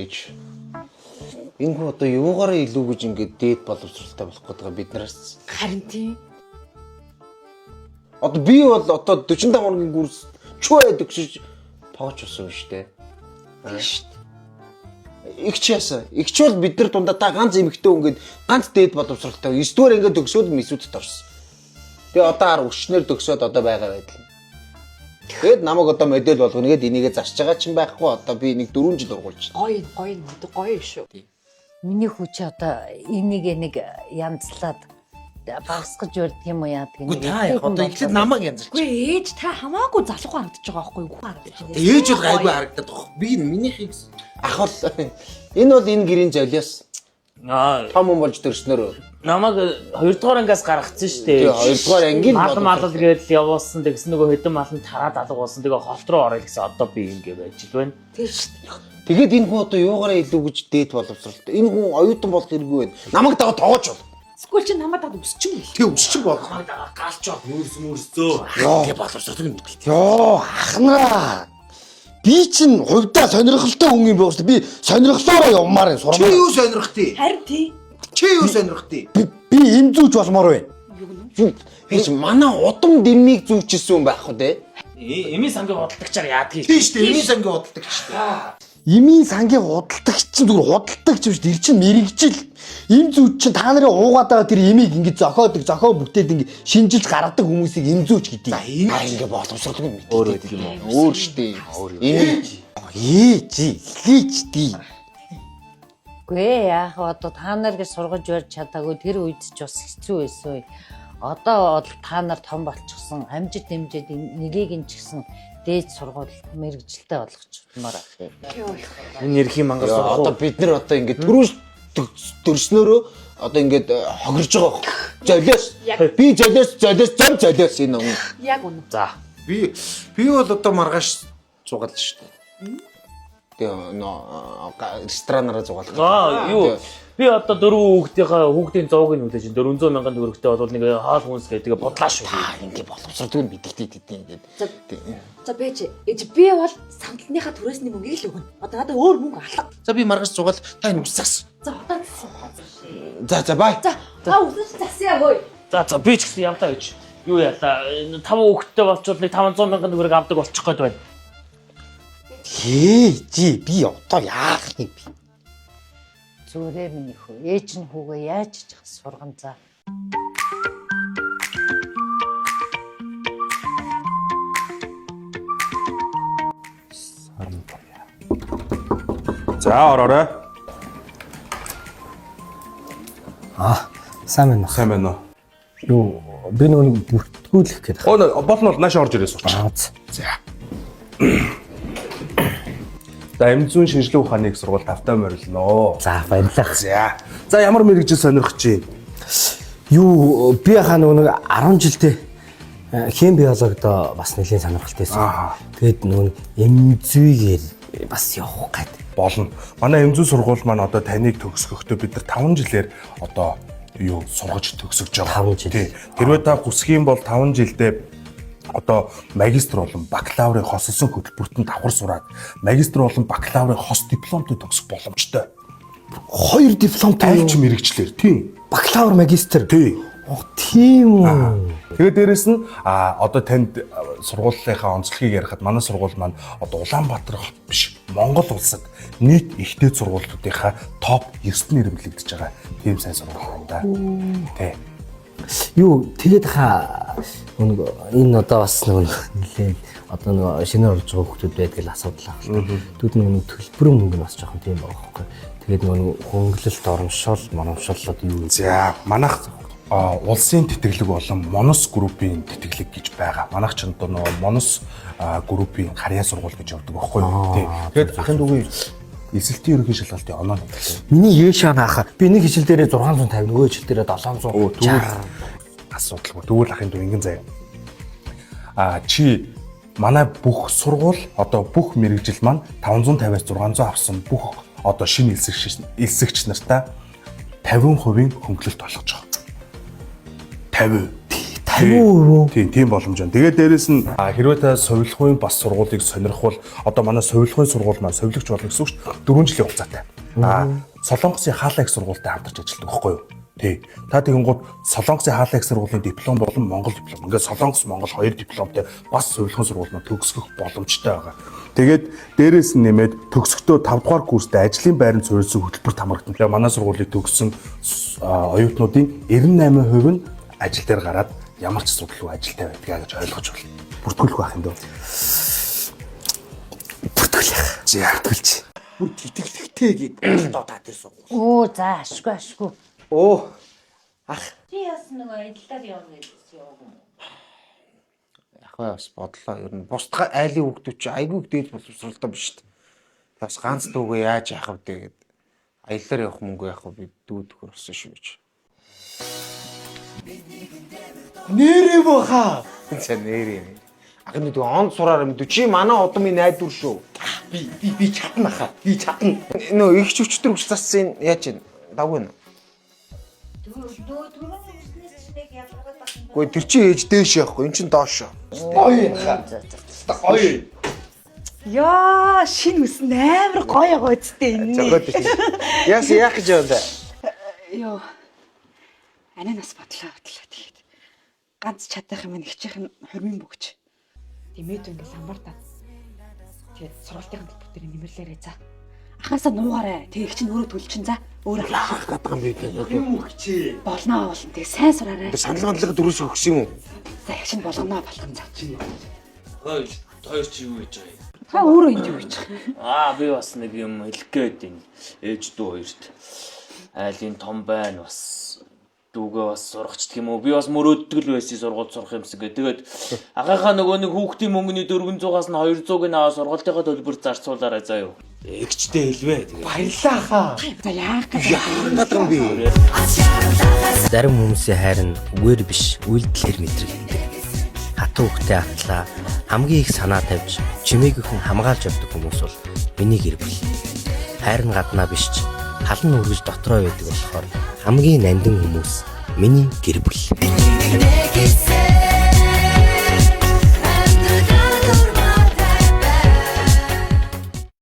байж. Энэ хүн одоо юугаараа илүү гэж ингээд дээд боловсралтай болох гэдэг бид нараас. Харин тийм. Одоо би бол одоо 45 хоногийн курс чөө өгсөж тоож болсон шүү дээ. Шүү дээ. Игч яасан. Игч бол бид нар дундаа та ганц эмэгтэй хүн гээд ганц дээд боловсралтай. 9 дугаар ингээд өгсөд месүүдэд орсон. Тэгээ одоо ар өчнөр төгсөөд одоо байгаа байдал. Тэгэд намайг одоо модель болгоно гээд энийгээ зарч байгаа ч юм байхгүй. Одоо би нэг 4 жил ургуулж байна. Гоё шүү. Миний хүч одоо энийг нэг янзлаад багсгаж өрдөг юм уу яадаг Үгүй та яг одоо эхлээд намайг янзарч. Үгүй ээж та хамаагүй залуу харагдаж байгаа байхгүй юу? Харагдаж байна. Ээж бол гайгүй харагдаад байгаа. Би минийхийг ах бол энэ бол энэ гэрийн золиос. Том хүн болж төрснөөр. Намайг 2 дугаар ангиас гаргацсан шүү дээ. Тэгээ 2 дугаар ангийн мал гээд явуулсан. Тэгсэн нөгөө хэдэн мал нь тараад алга болсон. Тэгээ холт руу орё гэсэн одоо би ингэ байж л байна. Тийм шүү дээ. Тэгээд энэ хүн одоо юугаараа илүү гэж дээд боловсралтай. Энэ хүн оюутан болох хэрэггүй байна. Намайг дагаа тоогооч бол. Скул чи намайг даад өсчих юм. Тэг өсчих болох. Галчаад мөрсөө. Тэгээ боловсралтай юм. Йоо ахнаа. Би чинь хувьдаа сонирхолтой хүн юм байна шүү дээ. Би сонирхлоороо явмаар юм сурмаар. Чи юу сонирхтыг? Харин тийм. Чи юу сонирхтыг? Би имзүүч болмоор байна. Би чи манай удам дэммийг зүүчсэн юм байх уу те? Эми сангийн бодолтогчаар яадаг юм. Тийм шүү дээ. Эний сангийн бодолдог шүү дээ. Имийн сангийн худалдагч чинь зүгээр худалдагч биш тэр чинь мэрэгжил. Им зүүч чинь та нарын уугаад байгаа тэр имийг ингэ зохио бүтээд ингэ шинжилж гаргадаг хүмүүсийг им зүүч гэдэг. Ингэ боловсруулдаг юм. Өөр байдаг юм уу? Өөр штий. Имийг хийж ди. Гүй яах вэ одоо та нар гэж сургаж барьж чадаагүй тэр үед ч бас хэцүү байсан. Одоо бол та нар том болчихсон амжид хэмжээд нэлийг нь ч гэсэн дээд сургууль мэрэгжилтэй болгочихмаар байна. Энэ эрхийн мангас Одоо бид нар одоо ингэ төрөөс төрснөөрөө одоо ингэ хогорж байгаа. Золиос. Би золиос энэ хүн. Яг үнэ. За. Би бол одоо маргааш зугаал шүү дээ. Тэгээ ресторанаараа зугаал. Юу? Би одоо 4 хүүхдийн зууг нь үлээж 400 мянган төгрөгтэй бол нэг хаал хүнс гэдэг бодлаа шүү. Ингээ боловсролтой мэддэгтэй гэдэг. За бэж би бол самталныхаа түрээсний мөнгийг л өгнө. Одоо надад өөр мөнгө алга. За би маргааш зугаал та энэ үсгээс. За одоо гэсэн. За бай. За үсэж засъя хөөе. За би ч гэсэн явдаа гэж. Юу яалаа? 5 хүүхдтэй болчвол нэг 500 мянган төгрөг авдаг болчих гээд байна. Жи би одоо яах юм бэ? Зүрээ миний хөө ээж нь хүүгээ яаж ч сурган за. За ороорой. Сайн байна уу? Сайн байна уу? Юу би нэг бүртгүүлэх гээд байна. Болно бол нааш орж ирээ сурч. За. За эмзүүн шинжлэх ухааны их сургууль тавтай морилноо. За баярлалаа. За ямар мэрэгжил сонирхож байна? Юу би хаа нэг 10 жилдээ хим биологид бас нэлийн сонирхолтойсэн. Тэгээд нэг эмзүйгээр бас явах гээд Болно. Манай эмзүү сургууль маань одоо таныг төгсгөхдөө бид нар 5 жилээр одоо юу сургаж төгсөж байгаа. 5 жил. Тий. Хэрвээ та хүсэх юм бол 5 жилдээ одоо магистр болон бакалаврын хосолсон хөтөлбөртөнд давхар сураад магистр болон бакалаврын хос дипломтой төгсөх боломжтой. 2 дипломтой Альч мэрэгчлэр тийм. бакалавр магистр. Тий. Тийм үү. Тэгээд дээрэс нь одоо танд сургуулийнхаа онцлогийг ярихад манай сургууль маань одоо Улаанбаатар хот биш Монгол улсад нийт ихтэй сургуулиудынхаа топ 9-т нэрвэглэгдэж байгаа. Тийм сайн сургууль байна да. Тий. Юу тэгээд хаа энэ одоо бас нэг нэлээд одоо нэг шинээр орж байгаа хүмүүс байдаг л асуудал ахaltaа. Түүд нэг төлбөрийн мөнгө нь бас жоохон тийм байгаа байхгүй. Тэгээд нэг хөнгөлөлт моромшол одоо юу вэ? За манайх улсын тэтгэлэг болон Монос группийн тэтгэлэг гэж байгаа. Манайх ч одоо нөгөө Монос группийн харьяа сургууль гэж явдаг байхгүй юу? Тий. Тэгээд ахын дүүгийн эсэлтийн ерөнхий шалгалтын оноо нэг. Миний яашаа наахаа би нэг хичээл дээрээ 650 нөгөө хичээл дээрээ 760 асуудалгүй. Тэгвэл ахын дүү ингэн заяа. Чи манай бүх сургууль одоо бүх мэрэгжил маань 550-аас 600 авсан бүх одоо шинэ элсэгч нартай 50% хөнгөлөлт олгож байгаа. 50. Харин Тийм боломж байна. Тэгээд дээрэс нь хэрвээ та совилгын бас сургуулийг сонирх бол одоо манай совилгын сургууль маань совилгч болно гэсэн үг шүү дээ. 4 жилийн хугацаатай. Солонгосын хаалаа их сургуультай хамтарч ажилладаг байхгүй юу? Тий. Та тэгэнгүүт Солонгосын хаалаа их сургуулийн диплом болон Монгол диплом. Ингээд Солонгос Монгол хоёр дипломтой бас совилгын сургууль маань төгсгөх боломжтой байгаа. Тэгээд дээрэс нь нэмээд төгсөхдөө 5 дугаар курстэй ажлын байранд суурилсан хөтөлбөрт хамрагдана. Тэгээ манай сургуулийг төгссөн оюутнуудын 98% нь ажил дээр гараад ямар ч асуудалгүй ажилтай байдгаа гэж ойлгож байна. Бүртгүүлэх байх юм дөө. бүртгүүлэх. За бүртгүүлж. Бүр тэтгэлэгтэй гээд одоо та тэр сургууль. Оо за ашгүй. Оо ах Чи яасан нөгөө адилаар явна гэсэн юм. яг бас бодлоо ер нь бусдаа айлын хүүхдүүд чи айгүй дээд боловсралтай биш шүү дээ. Бас ганц дүүгээ яаж яах вэ гэд аяллаар явах мөнгө яах вэ би дүүд өгөрсөн шүү гэж. Нэрээ баха. За нэрээ. Агны дүү он сураар юм дүү чи манай удмын найдвар шүү. Би чадна хаа. Би чадна. Нөө их чөвчтөр хүч зассан яаж вэ? Давгүй нэ. Гэхдээ тэр чинь ээж дээш яахгүй эн чинь доош. Гоё хаа. Гоё. Яа, шинэ үсэн амар гоё гоцтой энэ. Зөгөөд. Яс яах гэж байна. Йоо. Ананас бодлоо. Тэгээд ганц чадах юм хичих нь хормын бөгч. Димэд ингээл амбартаа. Тэгээд сургалтын төлбөр дээр нэмэрлээрээ за. Ахаасаа нуугаарай. Тэгээд чинь өөрөө төлчин за. Өөрөө Яах гэдэг юм бэ гэдэг. Юм өгчээ. болно. Тэгээд сайн сураарай. Саналгандлага дөрөс өгсөн юм уу? За их чинь болгоно болгон за. Хоёр чи юу гэж байгаа юм? Та өөрөө энэ юу гэж Би бас нэг юм хэлэх гээд байна. Ээж дүү хоёрт. Айлын том байна бас. Дүүгээ бас сурахч гэх юм уу? Би бас мөрөөддөг л байсан сургууль сурах юмсан гэ. Тэгээд агийнхаа нөгөө нэг хүүхдийн мөнгөний 400-аас нь 200-ыг аваа сургалтынхаа төлбөр зарцуулаарай заа юу. Эгчтэй хэлвэ. Баярлаа хаа. За яах гэж Гадаг юм би. Зарим хүмүүсийн хайр нь үгээр биш, үйлдэлээр мэдрэгддэг. Хатуу хөхтэй атлаа хамгийн их санаа тавьж чимээгийнхэн хамгаалж явдаг хүмүүс бол миний гэр бүл. Хайр нь гаднаа биш ч халан үргэлж дотроо байдаг болохоор хамгийн нандин хүмүүс миний гэр бүл.